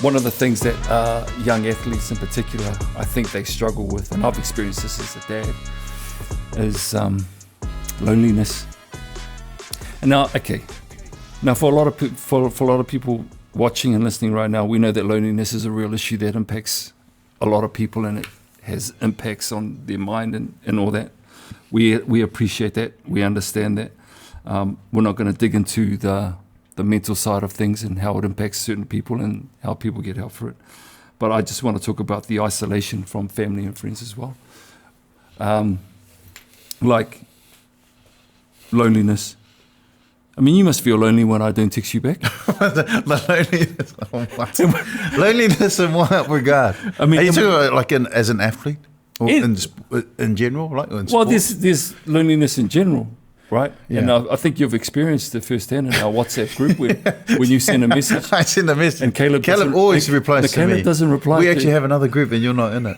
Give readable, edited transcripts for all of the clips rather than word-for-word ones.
One of the things that young athletes in particular, I think they struggle with, and I've experienced this as a dad, is loneliness. And now, for a lot of people watching and listening right now, we know that loneliness is a real issue that impacts a lot of people, and it has impacts on their mind and all that. We appreciate that. We understand that. We're not going to dig into the mental side of things and how it impacts certain people and how people get help for it. But I just want to talk about the isolation from family and friends as well. Like loneliness. I mean, you must feel lonely when I don't text you back. Loneliness in what regard? I mean, are you talking like as an athlete or in general? Like in well, sport? there's loneliness in general. Right? Yeah. And I think you've experienced it firsthand in our WhatsApp group when you send a message. I send a message. And Caleb always replies to me. Caleb doesn't reply. We actually have another group and you're not in it.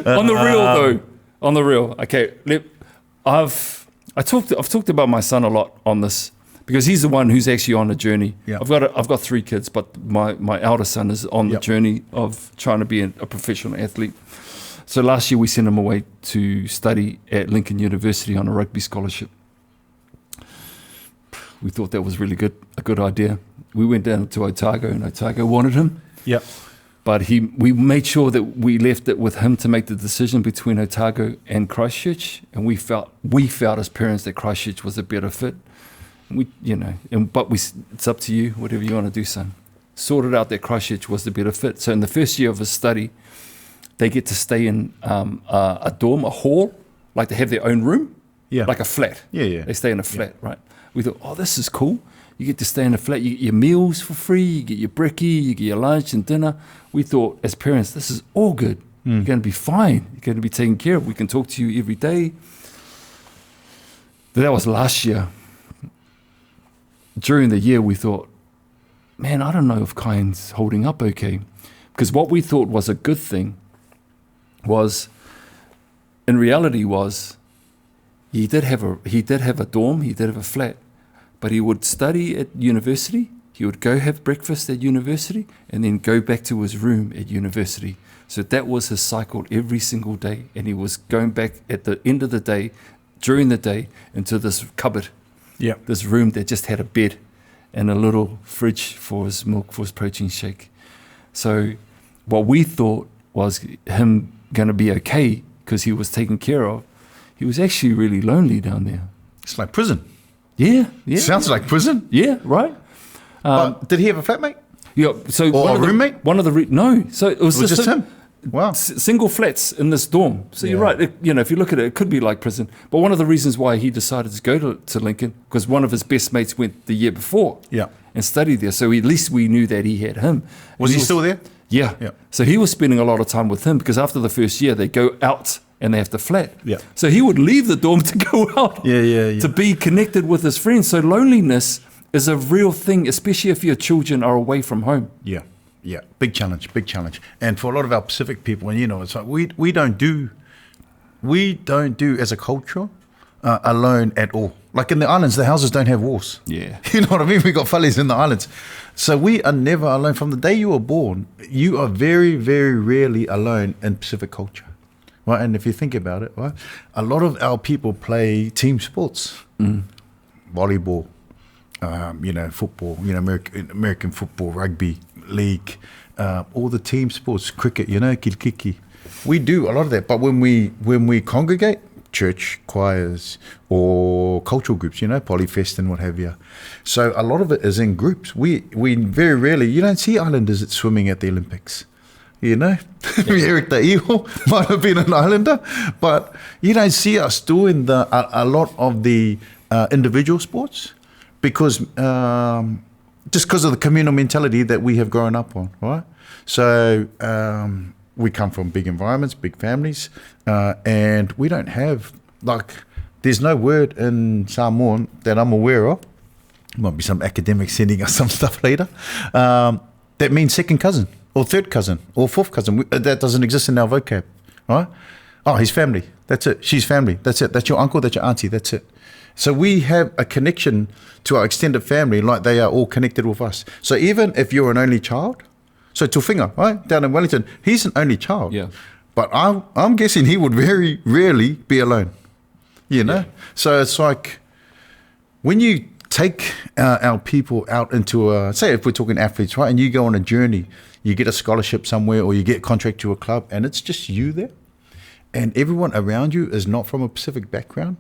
On the real though. On the real. Okay. I've talked about my son a lot on this because he's the one who's actually on the journey. Yeah. I've got 3 kids, but my eldest son is on the journey of trying to be a professional athlete. So last year we sent him away to study at Lincoln University on a rugby scholarship. We thought that was really a good idea. We went down to Otago and Otago wanted him. Yeah. But we made sure that we left it with him to make the decision between Otago and Christchurch, and we felt as parents that Christchurch was a better fit. It's up to you, whatever you want to do, son. Sorted out that Christchurch was the better fit. So in the first year of his study, they get to stay in a dorm, a hall, like they have their own room, like a flat. Yeah. They stay in a flat, right? We thought, this is cool. You get to stay in a flat, you get your meals for free, you get your brekkie, you get your lunch and dinner. We thought, as parents, this is all good. You're going to be fine. You're going to be taken care of. We can talk to you every day. But that was last year. During the year, we thought, man, I don't know if Kyan's holding up okay. Because what we thought was a good thing in reality he did have a dorm, he did have a flat, but he would study at university, he would go have breakfast at university, and then go back to his room at university. So that was his cycle every single day, and he was going back at the end of the day, during the day, into this cupboard, this room that just had a bed and a little fridge for his milk, for his protein shake. So what we thought was him going to be okay because he was taken care of, he was actually really lonely down there. It's like prison. Yeah. Sounds like prison. Yeah, right. Did he have a flatmate? Yeah. So or a roommate? No. So it was just him. Wow. Single flats in this dorm. So you're right. If you look at it, it could be like prison. But one of the reasons why he decided to go to Lincoln, because one of his best mates went the year before. Yeah. And studied there. So at least we knew that he had him. Was he still there? Yeah. So he was spending a lot of time with him because after the first year they go out and they have to flat. Yeah. So he would leave the dorm to go out. To be connected with his friends. So loneliness is a real thing, especially if your children are away from home. Yeah. Big challenge. And for a lot of our Pacific people, and it's like we don't do as a culture alone at all. Like in the islands, the houses don't have walls. Yeah. You know what I mean? We got whales in the islands. So we are never alone. From the day you were born, you are very, very rarely alone in Pacific culture. Right? And if you think about it, right, a lot of our people play team sports. Volleyball, football, American football, rugby, league, all the team sports, cricket, kilkiki. We do a lot of that. But when we congregate, church choirs or cultural groups, Polyfest and what have you. So a lot of it is in groups. We very rarely, you don't see islanders at swimming at the Olympics. Eric the Eagle might have been an islander, but you don't see us doing a lot of the individual sports because just because of the communal mentality that we have grown up on, right? So we come from big environments, big families, and we don't have, there's no word in Samoan that I'm aware of, might be some academic sending us some stuff later, that means second cousin or third cousin or fourth cousin. That doesn't exist in our vocab, right? Oh, he's family, that's it. She's family, that's it. That's your uncle, that's your auntie, that's it. So we have a connection to our extended family like they are all connected with us. So even if you're an only child, so Tuwhinga, right, down in Wellington, he's an only child. Yeah. But I'm guessing he would very rarely be alone, you know? Yeah. So it's like when you take our people out into say if we're talking athletes, right, and you go on a journey, you get a scholarship somewhere or you get a contract to a club and it's just you there and everyone around you is not from a Pacific background.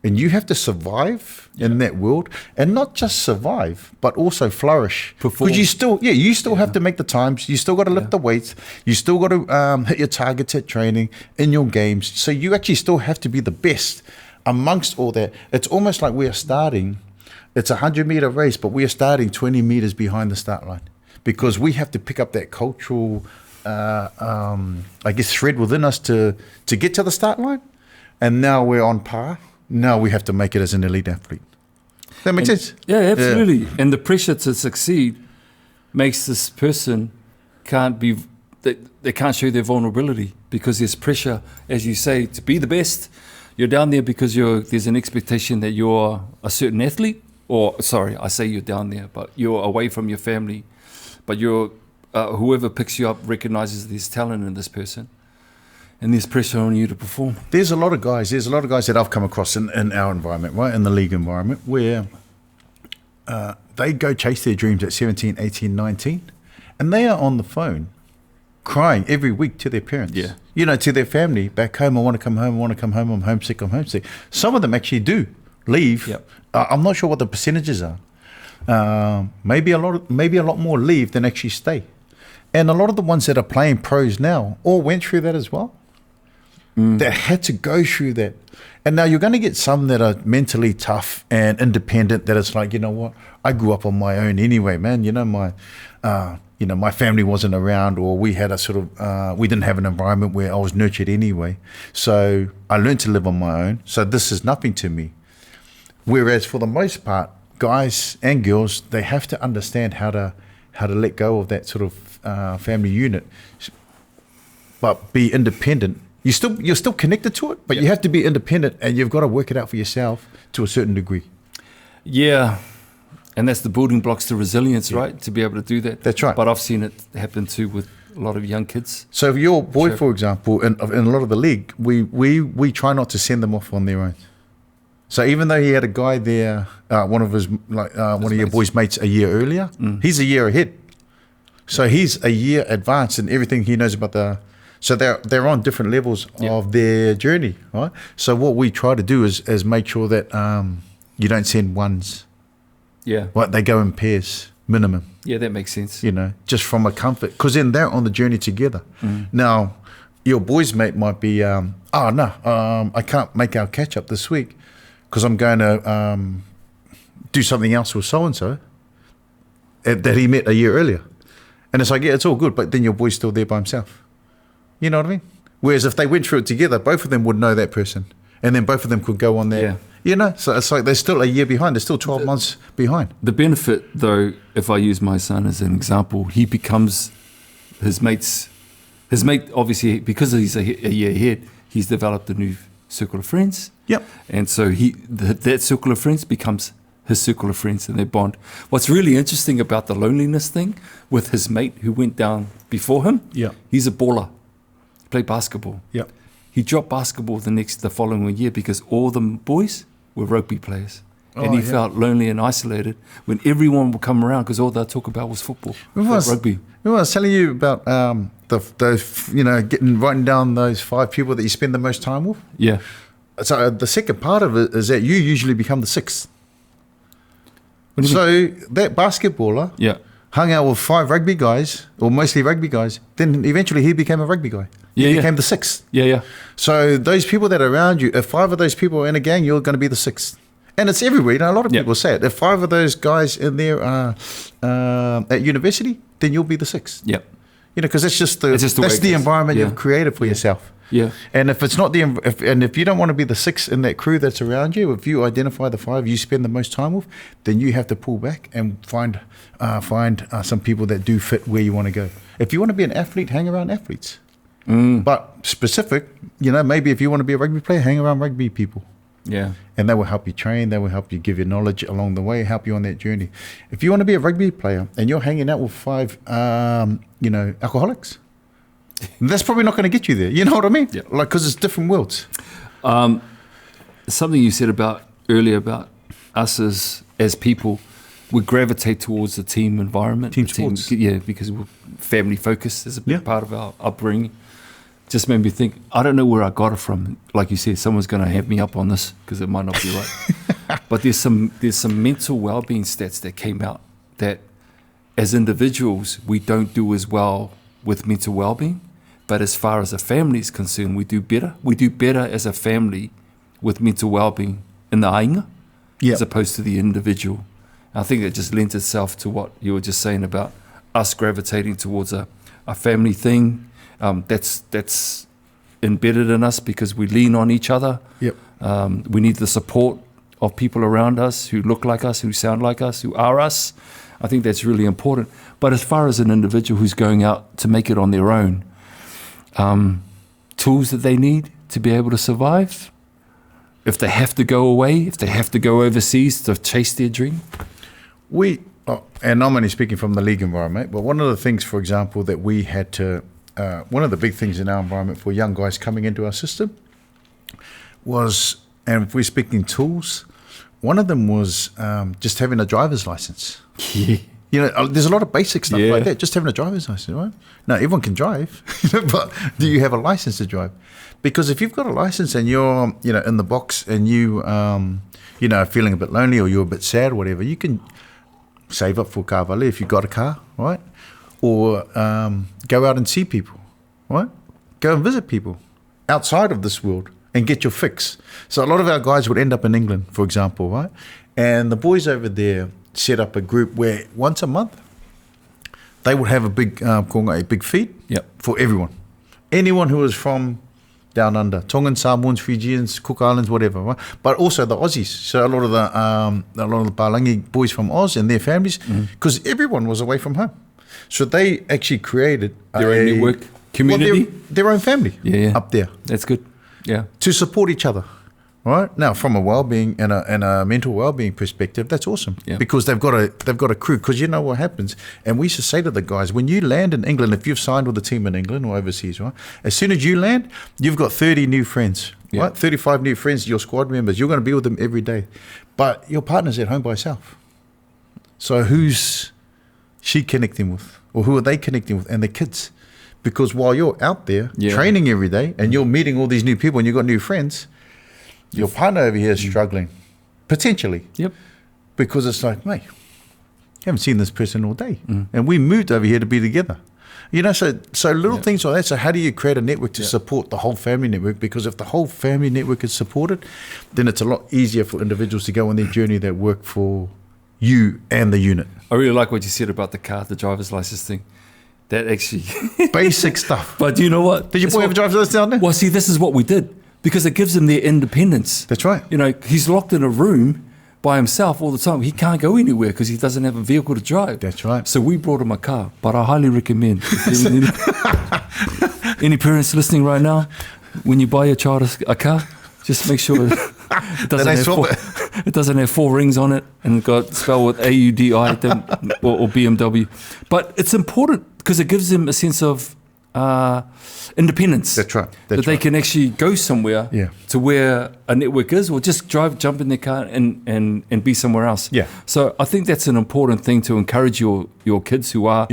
And you have to survive in that world, and not just survive, but also flourish. Because you still have to make the times. You still got to lift the weights. You still got to hit your targets at training in your games. So you actually still have to be the best amongst all that. It's almost like we are starting. It's a 100-meter race, but we are starting 20 meters behind the start line because we have to pick up that cultural, I guess, thread within us to get to the start line. And now we're on par. Now we have to make it as an elite athlete. That makes sense? Yeah, absolutely. Yeah. And the pressure to succeed makes this person they can't show their vulnerability because there's pressure, as you say, to be the best. You're down there because there's an expectation that you're a certain athlete, or sorry, I say you're down there, but you're away from your family. But you're whoever picks you up recognizes there's talent in this person. And there's pressure on you to perform. There's a lot of guys that I've come across in our environment, right, in the league environment, where they go chase their dreams at 17, 18, 19, and they are on the phone crying every week to their parents, to their family back home. I want to come home, I'm homesick. Some of them actually do leave. Yep. I'm not sure what the percentages are. Maybe a lot more leave than actually stay. And a lot of the ones that are playing pros now all went through that as well. That had to go through that. And now you're going to get some that are mentally tough and independent that it's like, you know what, I grew up on my own anyway, man. My family wasn't around, or we had we didn't have an environment where I was nurtured anyway. So I learned to live on my own. So this is nothing to me. Whereas for the most part, guys and girls, they have to understand how to let go of that sort of family unit, but be independent. You're still connected to it, but you have to be independent, and you've got to work it out for yourself to a certain degree. Yeah, and that's the building blocks to resilience, right? To be able to do that. That's right. But I've seen it happen too with a lot of young kids. So if your boy, for example, in a lot of the league, we try not to send them off on their own. So even though he had a guy there, one of your boys' mates a year earlier, he's a year ahead. So he's a year advanced in everything he knows about so they're on different levels of their journey, right? So what we try to do is make sure that you don't send ones. Yeah. Right, they go in pairs, minimum. Yeah, that makes sense. Just from a comfort, because then they're on the journey together. Now, your boy's mate might be, I can't make our catch up this week because I'm going to do something else with so-and-so that he met a year earlier. And it's like, yeah, it's all good, but then your boy's still there by himself. You know what I mean? Whereas if they went through it together, both of them would know that person. And then both of them could go on there. Yeah. So it's like they're still a year behind. They're still 12 months behind. The benefit, though, if I use my son as an example, he becomes his mate, obviously, because he's a year ahead, he's developed a new circle of friends. Yep. And so that circle of friends becomes his circle of friends, and they bond. What's really interesting about the loneliness thing with his mate who went down before him, he's a baller. He played basketball. Yep. He dropped basketball the following year because all the boys were rugby players. And he felt lonely and isolated when everyone would come around because all they'd talk about was football, rugby. I was telling you about those, writing down those 5 people that you spend the most time with. Yeah. So the second part of it is that you usually become the 6th. So that basketballer hung out with 5 rugby guys, or mostly rugby guys. Then eventually he became a rugby guy. He became the 6th. Yeah. So those people that are around you, if 5 of those people are in a gang, you're going to be the 6th. And it's everywhere. A lot of people say it. If 5 of those guys in there are at university, then you'll be the 6th. Yep. Because that's the environment you've created for yourself. Yeah. And if it's not if you don't want to be the 6th in that crew that's around you, if you identify the 5 you spend the most time with, then you have to pull back and find some people that do fit where you want to go. If you want to be an athlete, hang around athletes. But specific, maybe if you want to be a rugby player, hang around rugby people. Yeah. And they will help you train, they will help you give you knowledge along the way, help you on that journey. If you want to be a rugby player and you're hanging out with 5, alcoholics, that's probably not going to get you there. You know what I mean? Yeah. Like, because it's different worlds. Something you said earlier about us as people, we gravitate towards the team environment. Team sports. Yeah, because we're family focused is a big Yeah. part of our upbringing. Just made me think, I don't know where I got it from. Like you said, someone's going to have me up on this because it might not be right. But there's some mental well-being stats that came out that as individuals, we don't do as well with mental well-being. But as far as a family is concerned, we do better. We do better as a family with mental well-being in the ainga as opposed to the individual. I think it just lends itself to what you were just saying about us gravitating towards a family thing. That's embedded in us because we lean on each other. Yep. We need the support of people around us who look like us, who sound like us, who are us. I think that's really important. But as far as an individual who's going out to make it on their own, tools that they need to be able to survive, if they have to go away, if they have to go overseas to chase their dream. And I'm only speaking from the league environment, but one of the things, for example, that we had to, one of the big things in our environment for young guys coming into our system was, and if we're speaking tools, one of them was just having a driver's license. Yeah. You know, there's a lot of basic stuff like that, just having a driver's license, right? Now, everyone can drive, but do you have a license to drive? Because if you've got a license and you're, in the box and you, feeling a bit lonely or you're a bit sad or whatever, you can save up for car valet if you've got a car, right? Or go out and see people, right? Go and visit people outside of this world and get your fix. So a lot of our guys would end up in England, for example, right? And the boys over there set up a group where once a month they would have a big feed for everyone. Anyone who was from down under, Tongans, Samoans, Fijians, Cook Islands, whatever, right? But also the Aussies. So a lot of the Palangi boys from Oz and their families, because everyone was away from home. So they actually created their own network, community, their own family up there. That's good. Yeah, to support each other. Right now, from a well-being and a mental well-being perspective, that's awesome because they've got a crew. Because you know what happens, and we used to say to the guys, when you land in England, if you've signed with a team in England or overseas, right, as soon as you land, you've got 30 new friends, right? 35 new friends, your squad members. You're going to be with them every day, but your partner's at home by herself. So who's she connecting with, or who are they connecting with, and the kids? Because while you're out there training every day and you're meeting all these new people and you've got new friends, your partner over here is struggling, potentially. Yep. Because it's like, mate, you haven't seen this person all day. And we moved over here to be together. So little things like that. So how do you create a network to support the whole family network? Because if the whole family network is supported, then it's a lot easier for individuals to go on their journey that work for you and the unit. I really like what you said about the driver's license thing. That actually... Basic stuff. But you know what? Did your boy have a driver's license down there? Well, see, this is what we did. Because it gives him their independence. That's right. He's locked in a room by himself all the time. He can't go anywhere because he doesn't have a vehicle to drive. That's right. So we brought him a car. But I highly recommend, any parents listening right now, when you buy your child a car, just make sure it doesn't have 4 rings on it and got spelled with AUDI or BMW. But it's important because it gives them a sense of independence. That's right. That they can actually go somewhere to where a network is, or just jump in their car and be somewhere else. Yeah. So I think that's an important thing to encourage your kids who are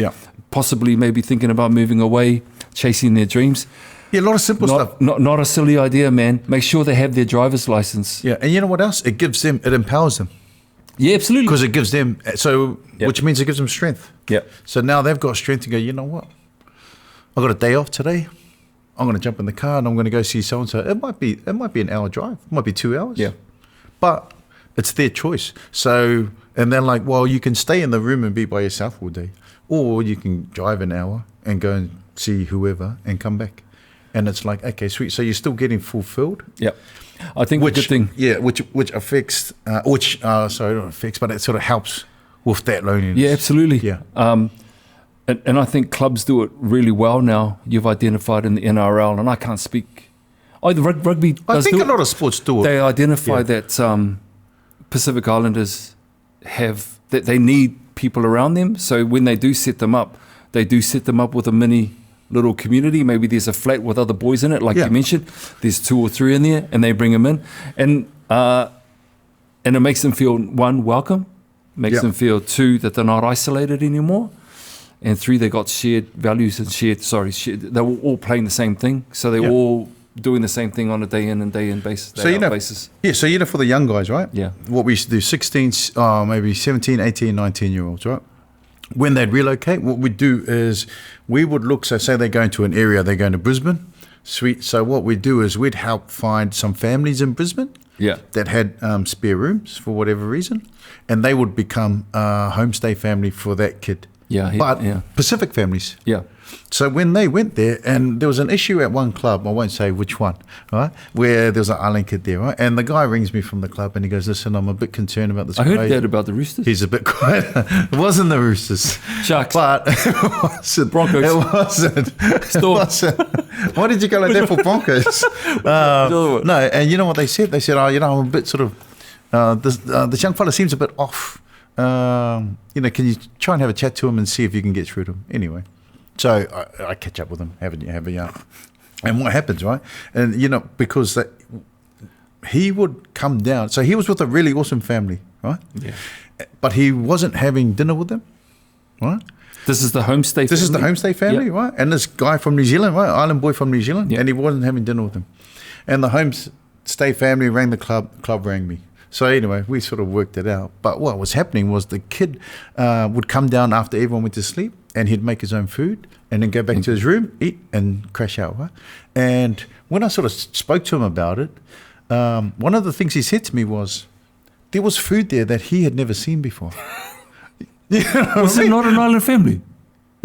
possibly maybe thinking about moving away, chasing their dreams. Yeah, a lot of simple stuff. Not a silly idea, man. Make sure they have their driver's license. Yeah, and you know what else? It empowers them. Yeah, absolutely. Because it gives them, which means it gives them strength. Yeah. So now they've got strength to go, you know what? I got a day off today. I'm going to jump in the car and I'm going to go see so-and-so. It might be an hour drive. It might be 2 hours. Yeah. But it's their choice. So, and they're like, well, you can stay in the room and be by yourself all day. Or you can drive an hour and go and see whoever and come back. And it's like, okay, sweet. So you're still getting fulfilled. Yeah. I think which, a good thing. Yeah, which affects, not affects, but it sort of helps with that loneliness. Yeah, absolutely. Yeah. And I think clubs do it really well now. You've identified in the NRL, and I can't speak the rugby I does think do a it. lot of sports do it. They identify Yeah. that Pacific Islanders that they need people around them. So when they do set them up, they do set them up with a mini little community. Maybe there's a flat with other boys in it, like Yeah. you mentioned. There's 2 or 3 in there, and they bring them in, and it makes them feel, 1, welcome, makes Yeah. them feel 2, that they're not isolated anymore, and 3, they got shared values and they were all playing the same thing, so they're Yeah. all doing the same thing on a day in and day basis. So, you know, basis. Yeah, so for the young guys, right? Yeah. What we used to do, 16, maybe 17, 18, 19-year-olds, right? When they'd relocate, what we'd do is we would look, so say they're going to an area, they're going to Brisbane, sweet. So what we'd do is we'd help find some families in Brisbane Yeah. that had spare rooms for whatever reason, and they would become a homestay family for that kid. Yeah. But yeah. Pacific families. Yeah. So when they went there, and there was an issue at one club, I won't say which one, right, where there was an island kid there, right, and the guy rings me from the club and he goes, listen, I'm a bit concerned about this I heard guy. that about the Roosters. He's a bit quiet. It wasn't the Roosters. Sharks. But it wasn't. Broncos. It wasn't. Storm. It wasn't. Why did you go like that for Broncos? No, and you know what they said? They said, I'm a bit sort of, this young fella seems a bit off. Can you try and have a chat to him and see if you can get through to him? Anyway. So I catch up with him, have a yarn. And what happens, right? And, because he would come down. So he was with a really awesome family, right? Yeah. But he wasn't having dinner with them, right? This is the homestay. This is the homestay family, Yeah. right? And this guy from New Zealand, right? Island boy from New Zealand, Yeah. and he wasn't having dinner with them. And the homestay family rang the club rang me. So anyway, we sort of worked it out. But what was happening was the kid would come down after everyone went to sleep, and he'd make his own food and then go back to his room, eat, and crash out, right? And when I sort of spoke to him about it, one of the things he said to me was, there was food there that he had never seen before. You know what Was I it mean? not an island family?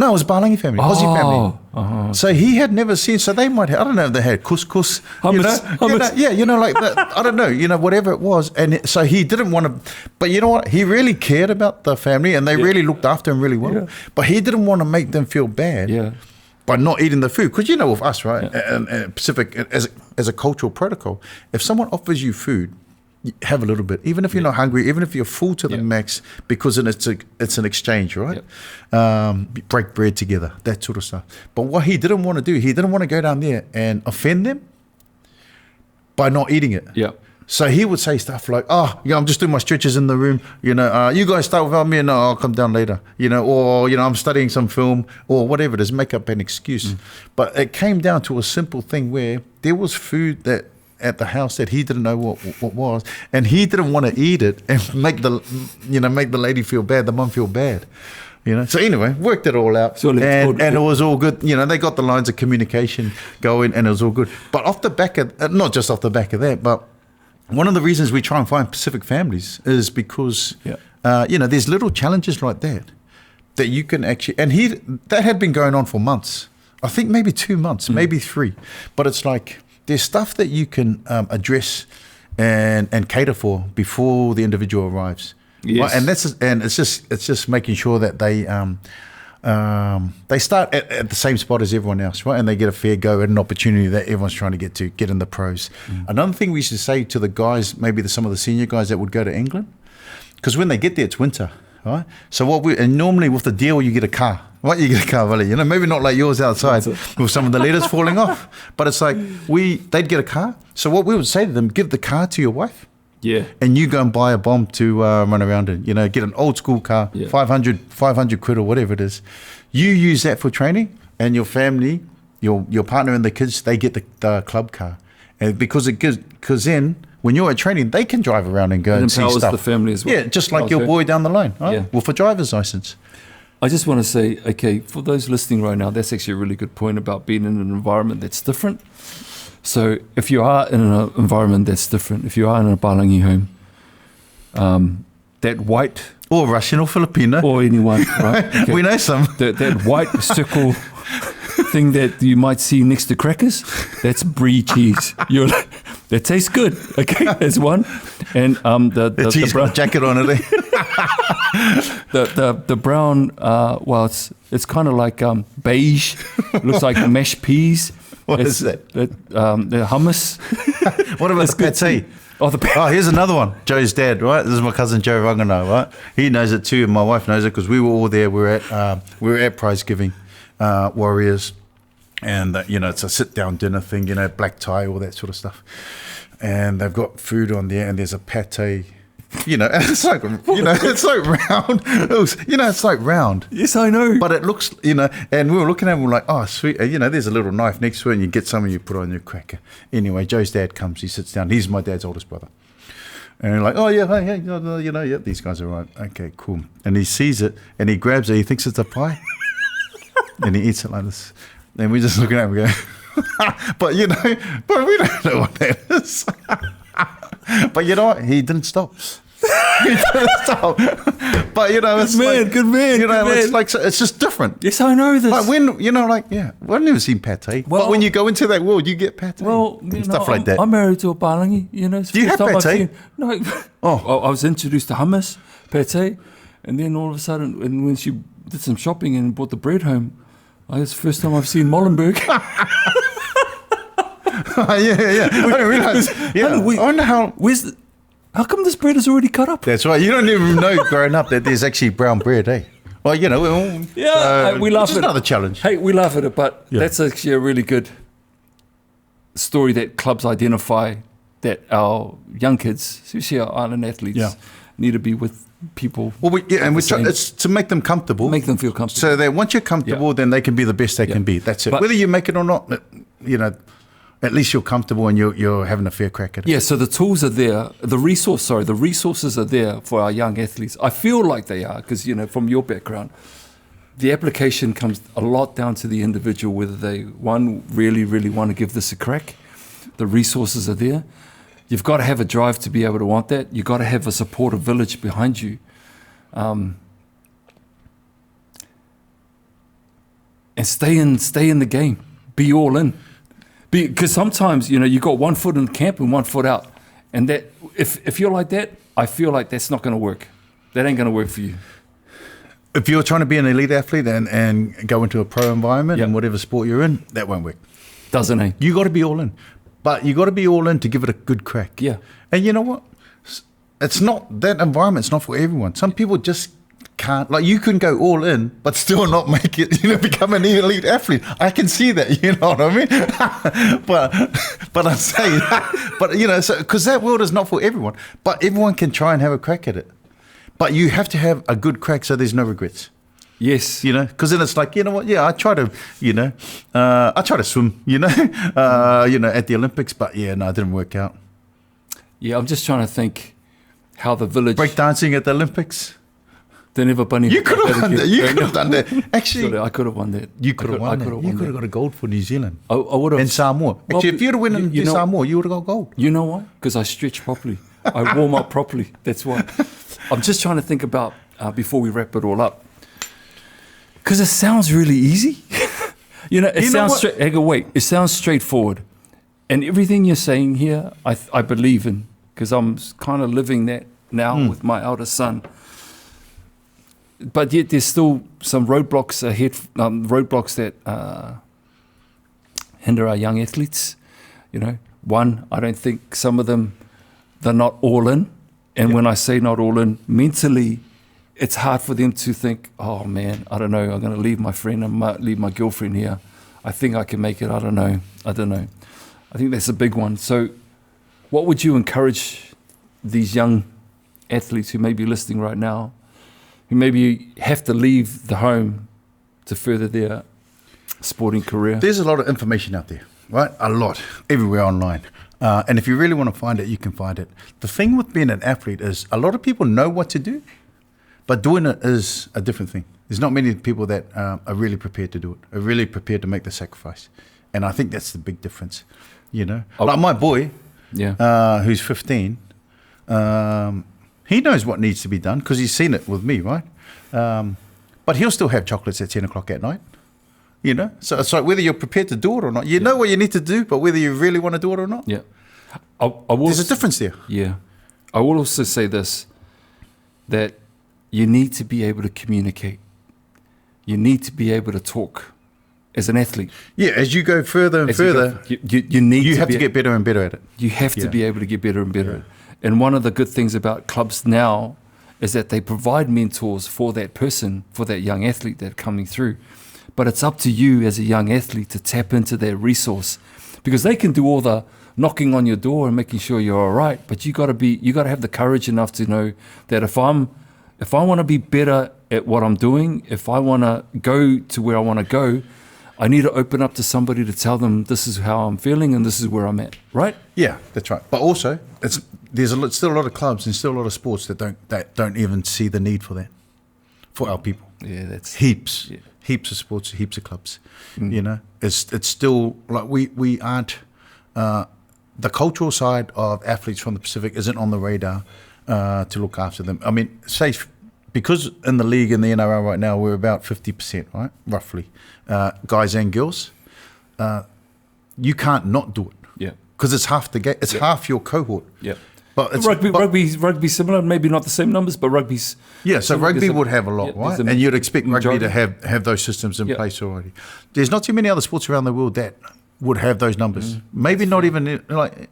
No, it was Balangi family, Aussie family. Oh. So he had never seen. So they might have, I don't know if they had couscous, Hummus. like that. I don't know, whatever it was. And so he didn't want to. But you know what? He really cared about the family, and they really looked after him really well. Yeah. But he didn't want to make them feel bad. Yeah. By not eating the food, because with us, right, and Pacific, as a cultural protocol, if someone offers you food, you have a little bit, even if you're not hungry, even if you're full to the max, because it's an exchange, right? Break bread together, that sort of stuff. But what he didn't want to do, he didn't want to go down there and offend them by not eating it. Yeah. So he would say stuff like, I'm just doing my stretches in the room, you guys start without me, and no, I'll come down later, or, I'm studying some film, or whatever it is, make up an excuse. But it came down to a simple thing where there was food that at the house that he didn't know what was, and he didn't want to eat it and make the lady feel bad, the mum feel bad. So anyway, worked it all out, So and it was all good. They got the lines of communication going, and it was all good. But off the back of, not just off the back of that, but one of the reasons we try and find Pacific families is because, there's little challenges like that you can actually, and that had been going on for months. I think maybe 2 months, maybe 3. But it's like, there's stuff that you can address and cater for before the individual arrives. Yes. Right? And it's just making sure that they start at the same spot as everyone else, right? And they get a fair go at an opportunity that everyone's trying to get in the pros. Another thing we should say to the guys, maybe some of the senior guys that would go to England, because when they get there, it's winter, right? So normally with the deal, you get a car. Right, you get a car, really. Maybe not like yours outside with some of the letters falling off, but it's like they'd get a car. So what we would say to them, give the car to your wife. Yeah. And you go and buy a bomb to run around in. Get an old school car, 500 quid or whatever it is. You use that for training, and your family, your partner and the kids, they get the club car. And because then when you're at training, they can drive around and go and see stuff. The family as well. Yeah, just like your boy down the line, right? Yeah. With a driver's license. I just want to say, okay, for those listening right now, that's actually a really good point about being in an environment that's different. So if you are in an environment that's different, if you are in a Palangi home, that white... Or Russian or Filipino. Or anyone, right? Okay. We know some. That white circle thing that you might see next to crackers, that's brie cheese. That tastes good, okay? That's one. And the cheese got a jacket on it. The brown, it's kind of like beige. Looks like mashed peas. What is that? The hummus. What about the pate? Oh, the Oh, here's another one. Joe's dad, right? This is my cousin Joe Rangano, right? He knows it too, and my wife knows it because we were all there. We were at prize giving, Warriors, and it's a sit down dinner thing. Black tie, all that sort of stuff, and they've got food on there, and there's a pate. And it's like it's like round. It's like round. Yes, I know. But it looks, and we were looking at it, and we're like, oh, sweet. There's a little knife next to it, and you get some and you put it on your cracker. Anyway, Joe's dad comes, he sits down. He's my dad's oldest brother. And you're like, oh, yeah, hey, these guys are right. Okay, cool. And he sees it, and he grabs it. He thinks it's a pie. And he eats it like this. And we're just looking at him going, but we don't know what that is. But you know what? He didn't stop. He didn't stop. But it's good man. It's like it's just different. Yes, I know this. Like when I've never seen pate. Well, but when you go into that world, you get pate. Well, Stuff like that. I'm married to a Palangi. Do you have pate? No. Oh, I was introduced to hummus, pate, and then all of a sudden, and when she did some shopping and brought the bread home, it's the first time I've seen Molenbeek. Yeah. I didn't realize. Yeah, I wonder how. How come this bread is already cut up? That's right. You don't even know growing up that there's actually brown bread, eh? Well, we laugh at it. Another challenge. Hey, we laugh at it, but that's actually a really good story that clubs identify that our young kids, especially our island athletes, need to be with people. Well, it's to make them comfortable. Make them feel comfortable. So that once you're comfortable, then they can be the best they can be. That's it. But whether you make it or not, at least you're comfortable and you're having a fair crack at it. Yeah, so the tools are there. The resources are there for our young athletes. I feel like they are because, from your background, the application comes a lot down to the individual, whether they, really, really want to give this a crack. The resources are there. You've got to have a drive to be able to want that. You've got to have a supportive village behind you. And stay in the game. Be all in. Because sometimes, you got 1 foot in camp and 1 foot out. And that if you're like that, I feel like that's not going to work. That ain't going to work for you. If you're trying to be an elite athlete and go into a pro environment in whatever sport you're in, that won't work. Doesn't it? You got to be all in. But you got to be all in to give it a good crack. Yeah. And you know what? It's not, that environment's not for everyone. Some people just can't, like you can go all in, but still not make it, become an elite athlete. I can see that, you know what I mean? but I'm saying, because that world is not for everyone, but everyone can try and have a crack at it. But you have to have a good crack so there's no regrets. Yes. Because then it's like, you know what? Yeah, I try to, I try to swim, at the Olympics, but it didn't work out. Yeah, I'm just trying to think how the village. Breakdancing at the Olympics. They never bunny. You could have done that. You could have done that. Actually, I could have won that. You could have won that. You could have got a gold for New Zealand. I would have. And Samoa. Actually, if you'd have won in Samoa, you would have got gold. You know why? Because I stretch properly. I warm up properly. That's why. I'm just trying to think about, before we wrap it all up, because it sounds really easy. It sounds straightforward. And everything you're saying here, I believe in, because I'm kind of living that now with my eldest son. But yet there's still some roadblocks ahead, roadblocks that hinder our young athletes. One, I don't think some of them, they're not all in. And when I say not all in, mentally, it's hard for them to think, oh man, I don't know, I'm going to leave my friend, I might leave my girlfriend here. I think I can make it, I don't know. I think that's a big one. So what would you encourage these young athletes who may be listening right now, who maybe have to leave the home to further their sporting career? There's a lot of information out there, right? A lot, everywhere online. And if you really want to find it, you can find it. The thing with being an athlete is a lot of people know what to do, but doing it is a different thing. There's not many people that are really prepared to do it, are really prepared to make the sacrifice. And I think that's the big difference, Like my boy, who's 15, he knows what needs to be done because he's seen it with me, right? But he'll still have chocolates at 10 o'clock at night, So it's like whether you're prepared to do it or not. You know what you need to do, but whether you really want to do it or not. Yeah. There's a difference there. Yeah. I will also say this, that you need to be able to communicate. You need to be able to talk. as an athlete. Yeah, as you go further and As you further, go, you need you to have be, to get better and better at it. you have to Yeah. be able to get better and better. Yeah. And one of the good things about clubs now is that they provide mentors for that person, for that young athlete that's coming through. But it's up to you as a young athlete to tap into their resource, because they can do all the knocking on your door and making sure you're all right. But you got to have the courage enough to know that if I want to be better at what I'm doing, if I want to go to where I want to go, I need to open up to somebody to tell them this is how I'm feeling and this is where I'm at, right? Yeah, that's right. But also, there's still a lot of clubs and still a lot of sports that don't even see the need for that, for our people. Yeah, that's Heaps, yeah. heaps of sports, heaps of clubs. You know, it's still like we aren't. The cultural side of athletes from the Pacific isn't on the radar to look after them. I mean, say because in the league in the NRL right now we're about 50%, right, roughly, guys and girls. You can't not do it. Yeah. Because it's half the game. It's half your cohort. Yeah. But it's rugby's similar, maybe not the same numbers, but rugby's yeah. So rugby would have a lot, yeah, right? And you'd expect rugby majority. to have those systems in place already. There's not too many other sports around the world that would have those numbers. Maybe not even like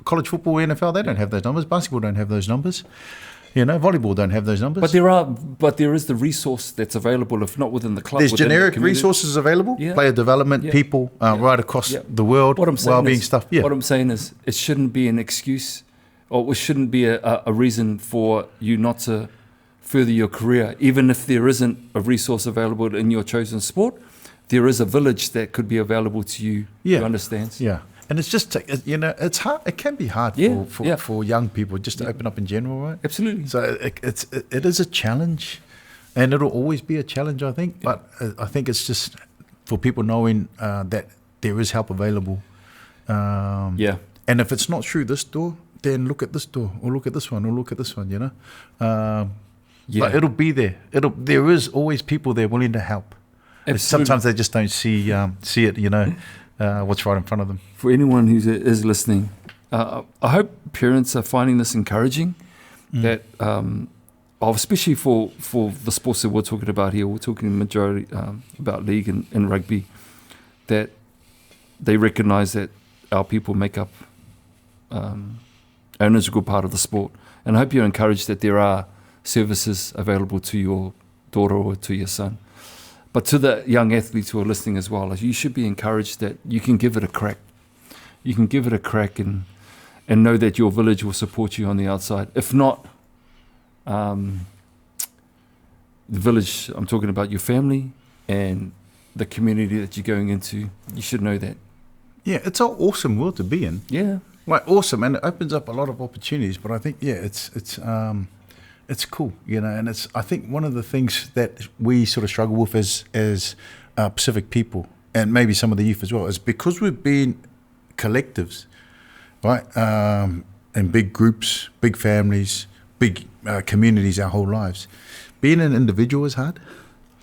college football, NFL. They don't have those numbers. Basketball don't have those numbers. You know, volleyball don't have those numbers. But there is the resource that's available, if not within the club. There's within generic the community. resources available, Yeah. player development, Yeah. people right across Yeah. the world, What I'm saying well-being is, stuff. Yeah, What I'm saying is, it shouldn't be an excuse, or it shouldn't be a reason for you not to further your career. Even if there isn't a resource available in your chosen sport, there is a village that could be available to you. Yeah. You understand? yeah. And it's just you know, it's hard. It can be hard Yeah, for young people just to open up in general, right? Absolutely. So it is a challenge, and it'll always be a challenge, I think. But I think it's just for people knowing that there is help available. Yeah. And if it's not through this door, then look at this door, or look at this one, or look at this one. You know. But it'll be there. There is always people there willing to help. Absolutely. Sometimes they just don't see it. You know, what's right in front of them. For anyone who is listening, I hope parents are finding this encouraging. That, especially for the sports that we're talking about here, we're talking majority about league and rugby, that they recognise that our people make up an integral part of the sport. And I hope you're encouraged that there are services available to your daughter or to your son. But to the young athletes who are listening as well, you should be encouraged that you can give it a crack. You can give it a crack and know that your village will support you on the outside. If not, the village, I'm talking about your family and the community that you're going into, you should know that. Yeah, it's an awesome world to be in. Yeah. Like awesome, and it opens up a lot of opportunities. But I think it's cool, you know. And I think one of the things that we sort of struggle with as Pacific people, and maybe some of the youth as well, is because we've been collectives, right, in big groups, big families, big communities our whole lives. Being an individual is hard.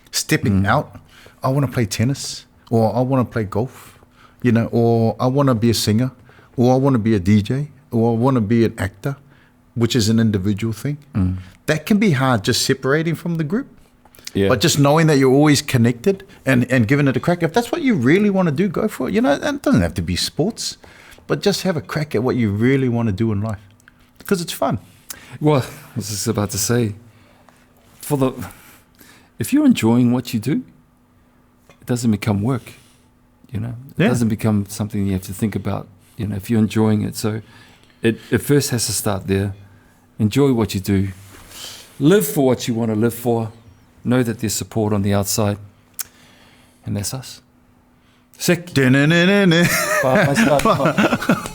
Stepping out, I want to play tennis, or I want to play golf, you know, or I want to be a singer, or I want to be a DJ, or I want to be an actor, which is an individual thing. That can be hard, just separating from the group. Yeah. But just knowing that you're always connected and giving it a crack. If that's what you really want to do, go for it. You know, and it doesn't have to be sports, but just have a crack at what you really want to do in life, because it's fun. Well, I was just about to say, if you're enjoying what you do, it doesn't become work. You know, it doesn't become something you have to think about. You know, if you're enjoying it, so it first has to start there. Enjoy what you do. Live for what you want to live for. Know that there's support on the outside, and that's us. Sick. Da-na-na-na-na. Bye.